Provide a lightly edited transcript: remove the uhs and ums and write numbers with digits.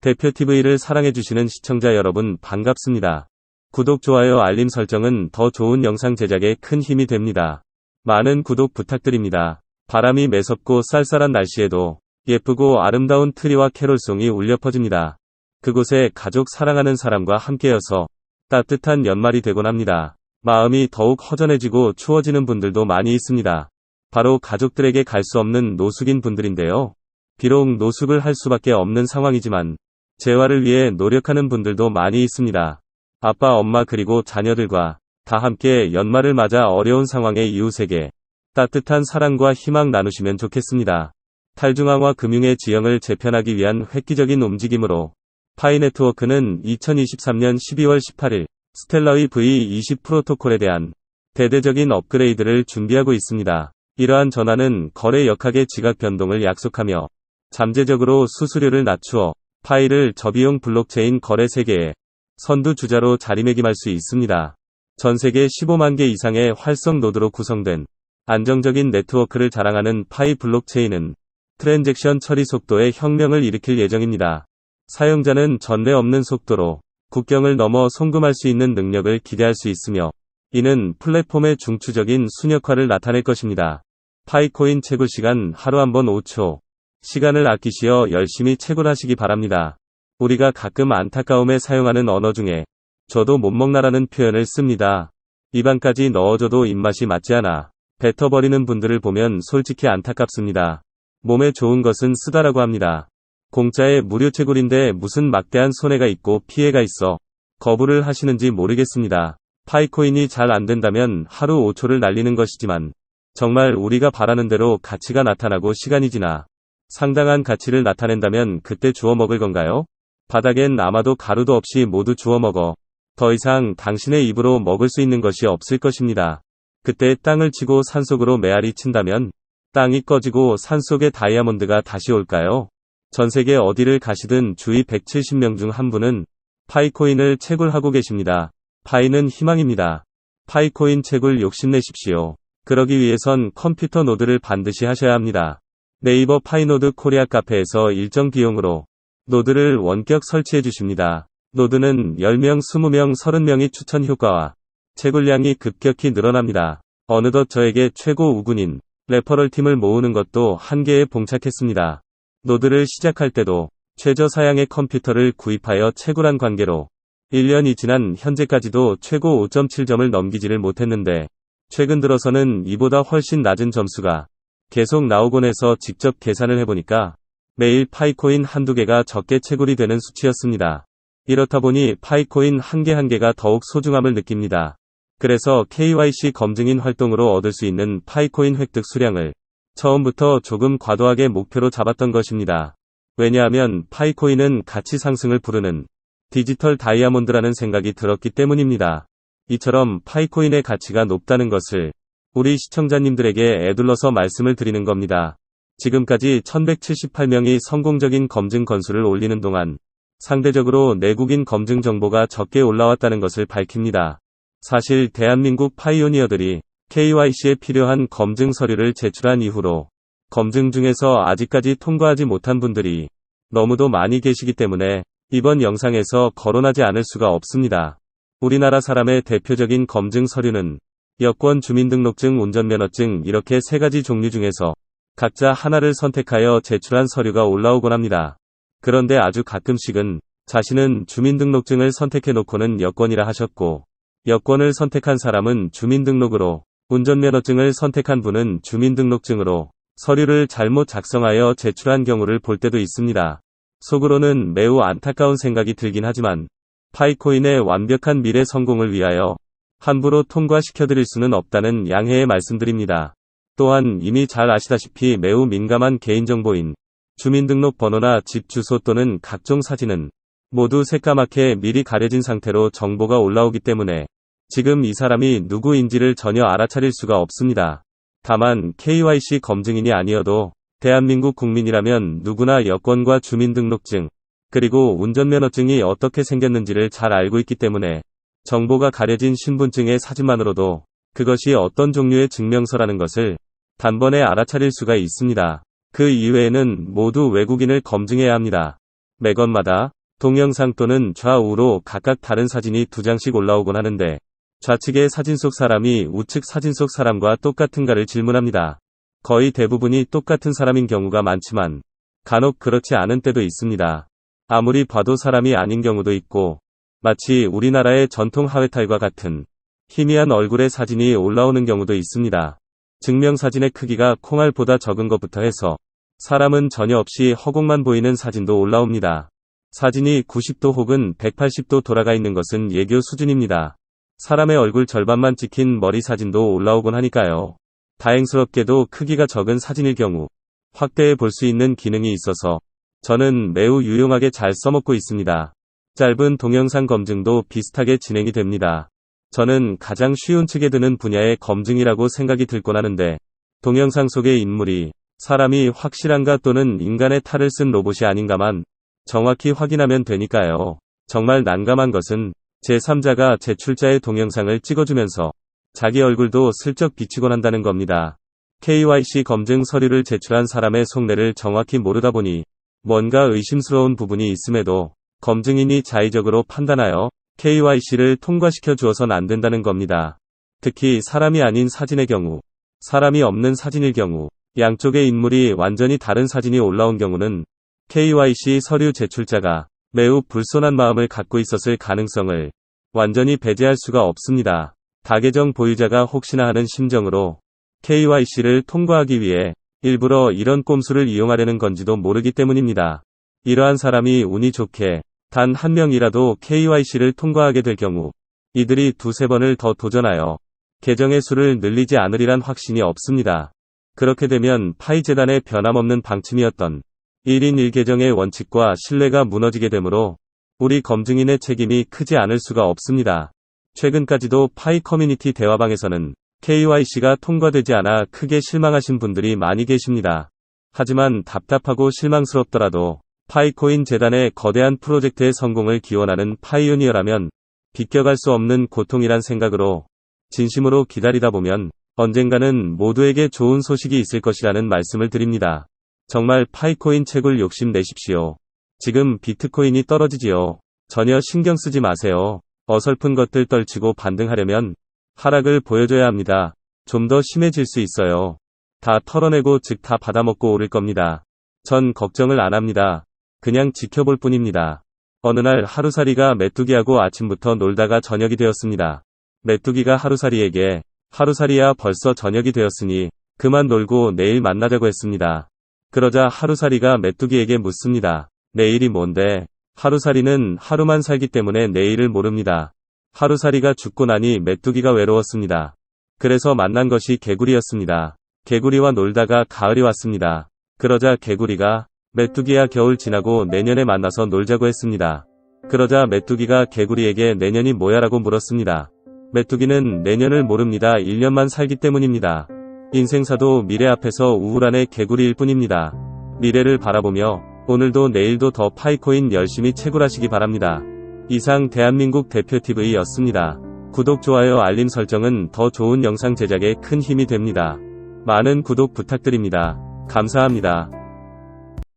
대표TV를 사랑해주시는 시청자 여러분 반갑습니다. 구독, 좋아요, 알림 설정은 더 좋은 영상 제작에 큰 힘이 됩니다. 많은 구독 부탁드립니다. 바람이 매섭고 쌀쌀한 날씨에도 예쁘고 아름다운 트리와 캐롤송이 울려 퍼집니다. 그곳에 가족, 사랑하는 사람과 함께여서 따뜻한 연말이 되곤 합니다. 마음이 더욱 허전해지고 추워지는 분들도 많이 있습니다. 바로 가족들에게 갈 수 없는 노숙인 분들인데요. 비록 노숙을 할 수밖에 없는 상황이지만 재활을 위해 노력하는 분들도 많이 있습니다. 아빠, 엄마 그리고 자녀들과 다 함께 연말을 맞아 어려운 상황의 이웃에게 따뜻한 사랑과 희망 나누시면 좋겠습니다. 탈중앙화 금융의 지형을 재편하기 위한 획기적인 움직임으로 파이네트워크는 2023년 12월 18일 스텔라의 V20 프로토콜에 대한 대대적인 업그레이드를 준비하고 있습니다. 이러한 전환은 거래 역학의 지각 변동을 약속하며 잠재적으로 수수료를 낮추어 파이를 저비용 블록체인 거래 세계에 선두주자로 자리매김할 수 있습니다. 전세계 15만 개 이상의 활성 노드로 구성된 안정적인 네트워크를 자랑하는 파이 블록체인은 트랜잭션 처리 속도에 혁명을 일으킬 예정입니다. 사용자는 전례 없는 속도로 국경을 넘어 송금할 수 있는 능력을 기대할 수 있으며 이는 플랫폼의 중추적인 순역화를 나타낼 것입니다. 파이코인 채굴 시간 하루 한 번 5초. 시간을 아끼시어 열심히 채굴하시기 바랍니다. 우리가 가끔 안타까움에 사용하는 언어 중에 저도 못 먹나라는 표현을 씁니다. 입안까지 넣어줘도 입맛이 맞지 않아 뱉어버리는 분들을 보면 솔직히 안타깝습니다. 몸에 좋은 것은 쓰다라고 합니다. 공짜의 무료 채굴인데 무슨 막대한 손해가 있고 피해가 있어 거부를 하시는지 모르겠습니다. 파이코인이 잘 안된다면 하루 5초를 날리는 것이지만 정말 우리가 바라는 대로 가치가 나타나고 시간이 지나 상당한 가치를 나타낸다면 그때 주워 먹을 건가요? 바닥엔 아마도 가루도 없이 모두 주워 먹어 더 이상 당신의 입으로 먹을 수 있는 것이 없을 것입니다. 그때 땅을 치고 산속으로 메아리 친다면 땅이 꺼지고 산속의 다이아몬드가 다시 올까요? 전세계 어디를 가시든 주위 170명 중 한 분은 파이코인을 채굴하고 계십니다. 파이는 희망입니다. 파이코인 채굴 욕심내십시오. 그러기 위해선 컴퓨터 노드를 반드시 하셔야 합니다. 네이버 파이노드 코리아 카페에서 일정 비용으로 노드를 원격 설치해 주십니다. 노드는 10명, 20명, 30명이 추천 효과와 채굴량이 급격히 늘어납니다. 어느덧 저에게 최고 우군인 레퍼럴 팀을 모으는 것도 한계에 봉착했습니다. 노드를 시작할 때도 최저 사양의 컴퓨터를 구입하여 채굴한 관계로 1년이 지난 현재까지도 최고 5.7점을 넘기지를 못했는데 최근 들어서는 이보다 훨씬 낮은 점수가 계속 나오곤 해서 직접 계산을 해보니까 매일 파이코인 한두 개가 적게 채굴이 되는 수치였습니다. 이렇다 보니 파이코인 한 개 한 개가 더욱 소중함을 느낍니다. 그래서 KYC 검증인 활동으로 얻을 수 있는 파이코인 획득 수량을 처음부터 조금 과도하게 목표로 잡았던 것입니다. 왜냐하면 파이코인은 가치 상승을 부르는 디지털 다이아몬드라는 생각이 들었기 때문입니다. 이처럼 파이코인의 가치가 높다는 것을 우리 시청자님들에게 애둘러서 말씀을 드리는 겁니다. 지금까지 1178명이 성공적인 검증 건수를 올리는 동안 상대적으로 내국인 검증 정보가 적게 올라왔다는 것을 밝힙니다. 사실 대한민국 파이오니어들이 KYC에 필요한 검증 서류를 제출한 이후로 검증 중에서 아직까지 통과하지 못한 분들이 너무도 많이 계시기 때문에 이번 영상에서 거론하지 않을 수가 없습니다. 우리나라 사람의 대표적인 검증 서류는 여권, 주민등록증, 운전면허증 이렇게 세 가지 종류 중에서 각자 하나를 선택하여 제출한 서류가 올라오곤 합니다. 그런데 아주 가끔씩은 자신은 주민등록증을 선택해놓고는 여권이라 하셨고 여권을 선택한 사람은 주민등록으로 운전면허증을 선택한 분은 주민등록증으로 서류를 잘못 작성하여 제출한 경우를 볼 때도 있습니다. 속으로는 매우 안타까운 생각이 들긴 하지만 파이코인의 완벽한 미래 성공을 위하여 함부로 통과시켜드릴 수는 없다는 양해의 말씀드립니다. 또한 이미 잘 아시다시피 매우 민감한 개인정보인 주민등록번호나 집 주소 또는 각종 사진은 모두 새까맣게 미리 가려진 상태로 정보가 올라오기 때문에 지금 이 사람이 누구인지를 전혀 알아차릴 수가 없습니다. 다만 KYC 검증인이 아니어도 대한민국 국민이라면 누구나 여권과 주민등록증 그리고 운전면허증이 어떻게 생겼는지를 잘 알고 있기 때문에 정보가 가려진 신분증의 사진만으로도 그것이 어떤 종류의 증명서라는 것을 단번에 알아차릴 수가 있습니다. 그 이외에는 모두 외국인을 검증해야 합니다. 매건마다 동영상 또는 좌우로 각각 다른 사진이 2장씩 올라오곤 하는데 좌측의 사진 속 사람이 우측 사진 속 사람과 똑같은가를 질문합니다. 거의 대부분이 똑같은 사람인 경우가 많지만 간혹 그렇지 않은 때도 있습니다. 아무리 봐도 사람이 아닌 경우도 있고 마치 우리나라의 전통 하회탈과 같은 희미한 얼굴의 사진이 올라오는 경우도 있습니다. 증명사진의 크기가 콩알보다 적은 것부터 해서 사람은 전혀 없이 허공만 보이는 사진도 올라옵니다. 사진이 90도 혹은 180도 돌아가 있는 것은 예교 수준입니다. 사람의 얼굴 절반만 찍힌 머리 사진도 올라오곤 하니까요. 다행스럽게도 크기가 적은 사진일 경우 확대해 볼 수 있는 기능이 있어서 저는 매우 유용하게 잘 써먹고 있습니다. 짧은 동영상 검증도 비슷하게 진행이 됩니다. 저는 가장 쉬운 측에 드는 분야의 검증이라고 생각이 들곤 하는데 동영상 속의 인물이 사람이 확실한가 또는 인간의 탈을 쓴 로봇이 아닌가만 정확히 확인하면 되니까요. 정말 난감한 것은 제3자가 제출자의 동영상을 찍어주면서 자기 얼굴도 슬쩍 비치곤 한다는 겁니다. KYC 검증 서류를 제출한 사람의 속내를 정확히 모르다 보니 뭔가 의심스러운 부분이 있음에도 검증인이 자의적으로 판단하여 KYC를 통과시켜 주어선 안 된다는 겁니다. 특히 사람이 아닌 사진의 경우, 사람이 없는 사진일 경우, 양쪽의 인물이 완전히 다른 사진이 올라온 경우는 KYC 서류 제출자가 매우 불손한 마음을 갖고 있었을 가능성을 완전히 배제할 수가 없습니다. 다계정 보유자가 혹시나 하는 심정으로 KYC를 통과하기 위해 일부러 이런 꼼수를 이용하려는 건지도 모르기 때문입니다. 이러한 사람이 운이 좋게 단 한 명이라도 KYC를 통과하게 될 경우 이들이 2-3번을 더 도전하여 계정의 수를 늘리지 않으리란 확신이 없습니다. 그렇게 되면 파이 재단의 변함없는 방침이었던 1인 1계정의 원칙과 신뢰가 무너지게 되므로 우리 검증인의 책임이 크지 않을 수가 없습니다. 최근까지도 파이 커뮤니티 대화방에서는 KYC가 통과되지 않아 크게 실망하신 분들이 많이 계십니다. 하지만 답답하고 실망스럽더라도 파이코인 재단의 거대한 프로젝트의 성공을 기원하는 파이오니어라면 비껴갈 수 없는 고통이란 생각으로 진심으로 기다리다 보면 언젠가는 모두에게 좋은 소식이 있을 것이라는 말씀을 드립니다. 정말 파이코인 채굴 욕심 내십시오. 지금 비트코인이 떨어지지요. 전혀 신경 쓰지 마세요. 어설픈 것들 떨치고 반등하려면 하락을 보여줘야 합니다. 좀 더 심해질 수 있어요. 다 털어내고 즉 다 받아먹고 오를 겁니다. 전 걱정을 안 합니다. 그냥 지켜볼 뿐입니다. 어느 날 하루살이가 메뚜기하고 아침부터 놀다가 저녁이 되었습니다. 메뚜기가 하루살이에게 하루살이야 벌써 저녁이 되었으니 그만 놀고 내일 만나자고 했습니다. 그러자 하루살이가 메뚜기에게 묻습니다. 내일이 뭔데? 하루살이는 하루만 살기 때문에 내일을 모릅니다. 하루살이가 죽고 나니 메뚜기가 외로웠습니다. 그래서 만난 것이 개구리였습니다. 개구리와 놀다가 가을이 왔습니다. 그러자 개구리가 메뚜기야 겨울 지나고 내년에 만나서 놀자고 했습니다. 그러자 메뚜기가 개구리에게 내년이 뭐야라고 물었습니다. 메뚜기는 내년을 모릅니다. 1년만 살기 때문입니다. 인생사도 미래 앞에서 우울한의 개구리일 뿐입니다. 미래를 바라보며 오늘도 내일도 더 파이코인 열심히 채굴하시기 바랍니다. 이상 대한민국 대표TV였습니다. 구독, 좋아요, 알림 설정은 더 좋은 영상 제작에 큰 힘이 됩니다. 많은 구독 부탁드립니다. 감사합니다.